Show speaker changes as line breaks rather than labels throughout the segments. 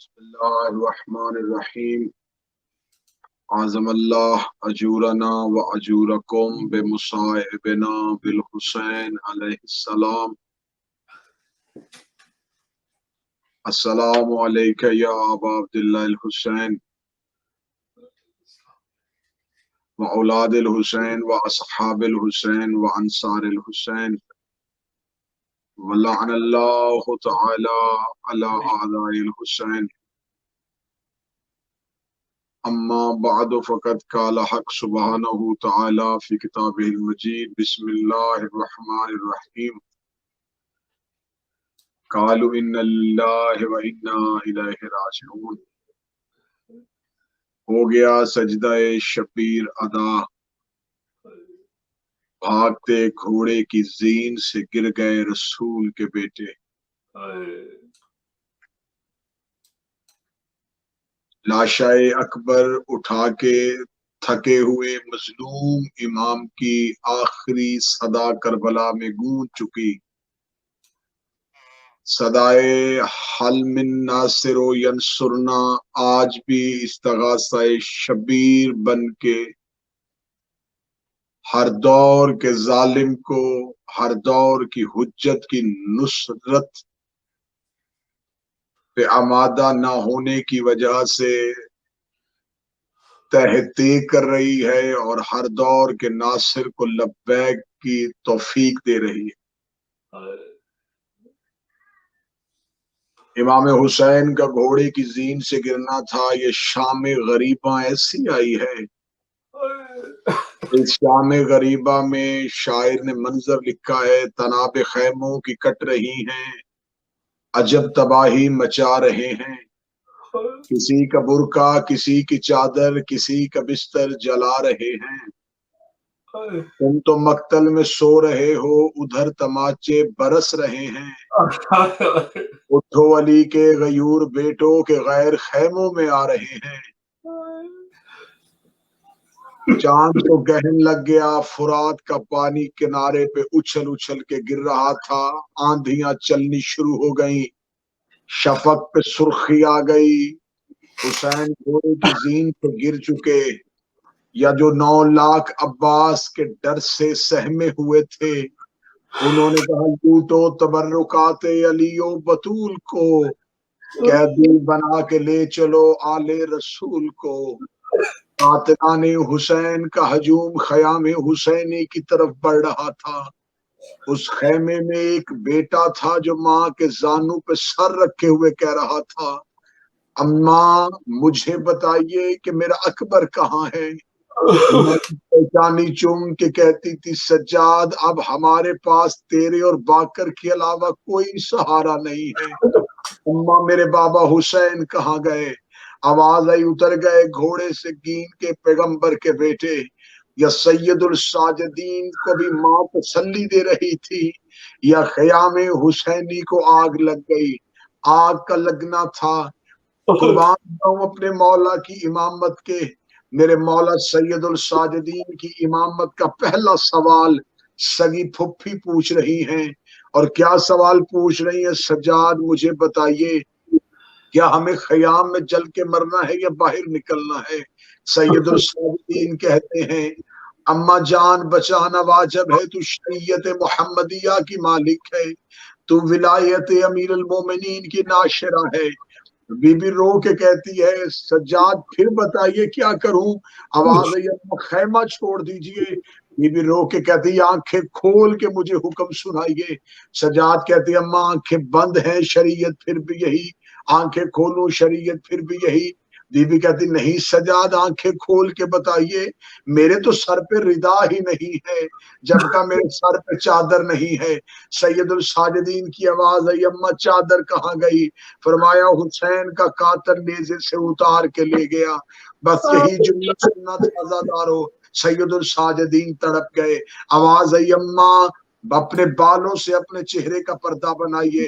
بسم اللہ الرحمن الرحیم اعظم اللہ اجورنا و اجورکم بمصائبنا بالحسین علیہ السلام. السلام علیک یا ابا عبداللہ الحسین و اولاد الحسین و اصحاب الحسین و انصار الحسین ولعن اللہ تعالی علی اعداء الحسین. اما بعد فقد قال حق سبحانہ تعالی فی کتابہ المجید. بسم اللہ الرحمن الرحیم. قالوا ان للہ و انا الیہ راجعون. ہو گیا سجدہ شبیر ادا، بھاگتے گھوڑے کی زین سے گر گئے رسول کے بیٹے. لاشائے اکبر اٹھا کے تھکے ہوئے مظلوم امام کی آخری صدا کربلا میں گونج چکی. صدائے حل من ناصر و ینصرنا آج بھی استغاثہ شبیر بن کے ہر دور کے ظالم کو، ہر دور کی حجت کی نصرت پہ آمادہ نہ ہونے کی وجہ سے تحقیق کر رہی ہے اور ہر دور کے ناصر کو لبیک کی توفیق دے رہی ہے. امام حسین کا گھوڑے کی زین سے گرنا تھا. یہ شام غریبہ ایسی آئی ہے. اس شام غریبہ میں شاعر نے منظر لکھا ہے، تناب خیموں کی کٹ رہی ہیں، عجب تباہی مچا رہے ہیں. کسی کا برقع، کسی کی چادر، کسی کا بستر جلا رہے ہیں. تم تو مقتل میں سو رہے ہو، ادھر تماچے برس رہے ہیں. اٹھو علی کے غیور بیٹوں کے غیر خیموں میں آ رہے ہیں. چاند کو گہن لگ گیا، فرات کا پانی کنارے پہ اچھل اچھل کے گر رہا تھا. آندھیاں چلنی شروع ہو گئیں، شفق پہ سرخی آ گئی. حسین گھوڑے کی زین پہ گر چکے. یا جو 9 لاکھ عباس کے ڈر سے سہمے ہوئے تھے، انہوں نے کہا لوٹو تبرکات علی و بطول کو، قیدی بنا کے لے چلو آل رسول کو. قاتلان حسین کا ہجوم خیام حسینی کی طرف بڑھ رہا تھا. اس خیمے میں ایک بیٹا تھا جو ماں کے زانو پہ سر رکھے ہوئے کہہ رہا تھا، اماں مجھے بتائیے کہ میرا اکبر کہاں ہے. پہچانی چوم کے کہتی تھی، سجاد اب ہمارے پاس تیرے اور باکر کے علاوہ کوئی سہارا نہیں ہے. اماں میرے بابا حسین کہاں گئے. آواز آئی، اتر گئے گھوڑے سے گین کے پیغمبر کے بیٹے. یا سید الساجدین کو بھی ماں تسلی دے رہی تھی، یا خیام حسینی کو آگ لگ گئی. آگ کا لگنا تھا. قربان جاؤں اپنے مولا کی امامت کے. میرے مولا سید الساجدین کی امامت کا پہلا سوال سگی پھپھی پوچھ رہی ہیں. اور کیا سوال پوچھ رہی ہیں؟ سجاد مجھے بتائیے، کیا ہمیں خیام میں جل کے مرنا ہے یا باہر نکلنا ہے؟ سید الساجدین کہتے ہیں، اما جان بچانا واجب ہے، تو شریعت محمدیہ کی مالک ہے، تو ولایت امیر المومنین کی ناشرہ ہے. بی بی رو کے کہتی ہے، سجاد پھر بتائیے کیا کروں؟ آواز آئی، خیمہ چھوڑ دیجئے. بی بی رو کے کہتی، آنکھیں کھول کے مجھے حکم سنائیے. سجاد کہتی، اماں آنکھیں بند ہیں، شریعت پھر بھی یہی. آنکھیں کھولوں، شریعت پھر بھی یہی. بی بی کہتی، نہیں سجاد آنکھیں کھول کے بتائیے، میرے تو سر پہ ردا ہی نہیں ہے، جب کا میرے سر پہ چادر نہیں ہے. سید الساجدین کی آواز آئی، اماں چادر کہاں گئی؟ فرمایا حسین کا قاتل نیزے سے اتار کے لے گیا. بس یہی جملہ سننا تھا عزادارو. سید الساجدین تڑپ گئے. آواز آئی، اماں اپنے بالوں سے اپنے چہرے کا پردہ بنائیے.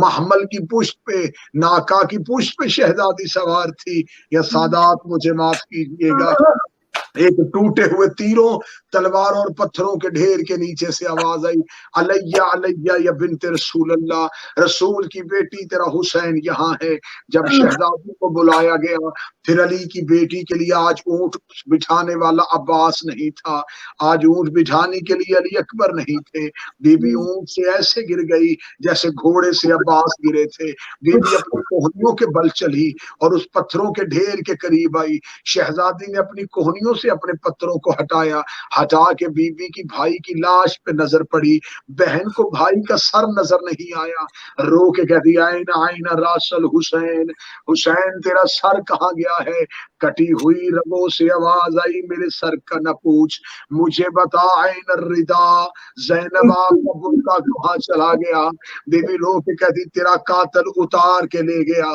محمل کی پشت پہ، ناکا کی پشت پہ شہزادی سوار تھی. یا سادات مجھے معاف کیجیے گا، ایک ٹوٹے ہوئے تیروں، تلواروں اور پتھروں کے ڈھیر کے نیچے سے آواز آئی، علیہ علیہ یا بنت رسول اللہ، رسول کی بیٹی تیرا حسین یہاں ہے. جب شہزادی کو بلایا گیا، پھر علی کی بیٹی کے لیے آج اونٹ بٹھانے والا عباس نہیں تھا، آج اونٹ بٹھانے کے لیے علی اکبر نہیں تھے. بی بی اونٹ سے ایسے گر گئی جیسے گھوڑے سے عباس گرے تھے. بی بی اپنی کوہنیوں کے بل چلی اور اس پتھروں کے ڈھیر کے قریب آئی. شہزادی نے اپنی کوہنیوں سے اپنے پتھروں کو ہٹایا، ہٹا کے بی بی کی بھائی کی لاش پہ نظر پڑی. بہن کو بھائی کا سر نظر نہیں آیا، رو کے کہتی آئین آئین راس الحسین، حسین تیرا سر کہاں گیا ہے؟ کٹی ہوئی رگوں سے آواز آئی، میرے سر کا نہ پوچھ، مجھے بتا آئین الردا، زینب آپ کا برقع کہاں چلا گیا؟ بی بی رو کے کہتی تیرا قاتل اتار کے لے گیا.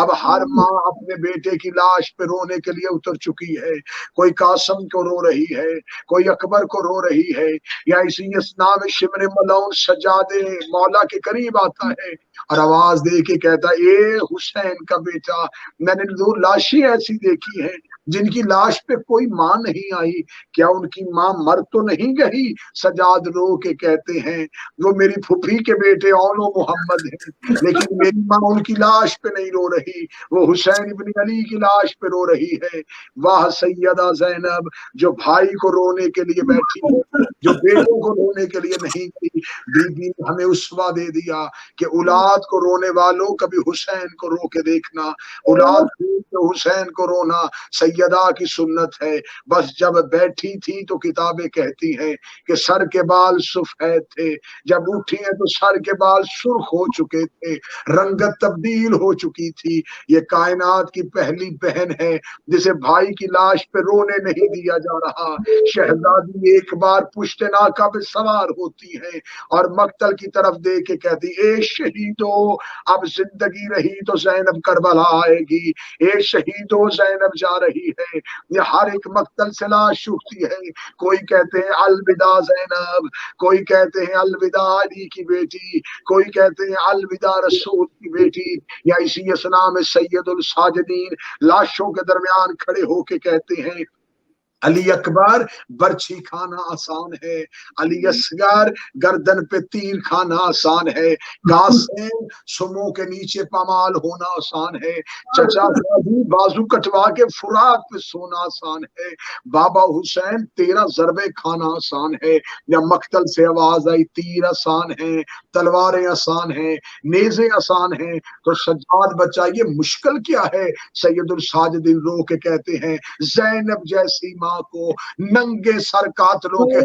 اب ہر ماں اپنے بیٹے کی لاش پہ رونے کے لیے اتر چکی ہے. کوئی قاسم کو رو رہی ہے، کوئی اکبر کو رو رہی ہے، یا اسی اسنا میں شمر ملون سجادے مولا کے قریب آتا ہے اور آواز دے کے کہتا اے حسین کا بیٹا. میں نے دو لاشیں ایسی دیکھی ہیں جن کی لاش پہ کوئی ماں نہیں آئی، کیا ان کی ماں مر تو نہیں گئی؟ سجاد رو کے کہتے ہیں وہ میری پھوپھی کے بیٹے اولو محمد ہیں، لیکن میری ماں ان کی لاش پہ نہیں رو رہی، وہ حسین ابن علی کی لاش پہ رو رہی ہے. واہ سیدہ زینب جو بھائی کو رونے کے لیے بیٹھی ہے، جو بیٹوں کو رونے کے لیے نہیں گئی. بی بی نے ہمیں اسوا دے دیا کہ اولاد کو رونے والوں کبھی حسین کو رو کے دیکھنا، اولاد کو حسین کو رونا سیدہ کی سنت ہے. بس جب بیٹھی تھی تو کتابیں کہتی ہیں کہ سر کے بال سفید تھے، جب اٹھی ہیں تو سر کے بال سرخ ہو چکے تھے، رنگت تبدیل ہو چکی تھی. یہ کائنات کی پہلی بہن ہے جسے بھائی کی لاش پہ رونے نہیں دیا جا رہا. شہزادی ایک بار پشت ناکا پہ سوار ہوتی ہے اور مقتل کی طرف دیکھ کے کہتی اے شہیدو، اب زندگی رہی تو زینب کربلا آئے گی، اے شہیدو زینب جا رہی ہے. یہ ہر ایک مقتل سے لاش اٹھتی ہے. کوئی کہتے ہیں الوداع زینب، کوئی کہتے ہیں الوداع علی کی بیٹی، کوئی کہتے ہیں الوداع رسول کی بیٹی. یا اسی اسنا میں سید الساجدین لاشوں کے درمیان کھڑے ہو کے کہتے ہیں علی اکبر برچھی کھانا آسان ہے، علی اصغر گردن پہ تیر کھانا آسان ہے، قاسم سموں کے نیچے پامال ہونا آسان ہے، چچا بازو کٹوا کے فرات پہ سونا آسان ہے، بابا حسین تیرا ضربے کھانا آسان ہے. یا مقتل سے آواز آئی تیر آسان ہے، تلواریں آسان ہیں، نیزیں آسان ہیں. تو سجاد بچہ یہ مشکل کیا ہے؟ سید الساجدین رو کے کہتے ہیں زینب جیسی ماں کو ننگے سر قاتلوں کے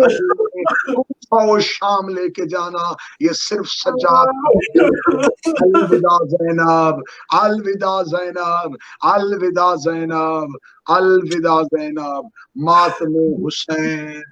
و شام لے کے جانا یہ صرف سجاد. الوداع زینب، الوداع زینب، الوداع زینب، الوداع زینب، ماتم حسین.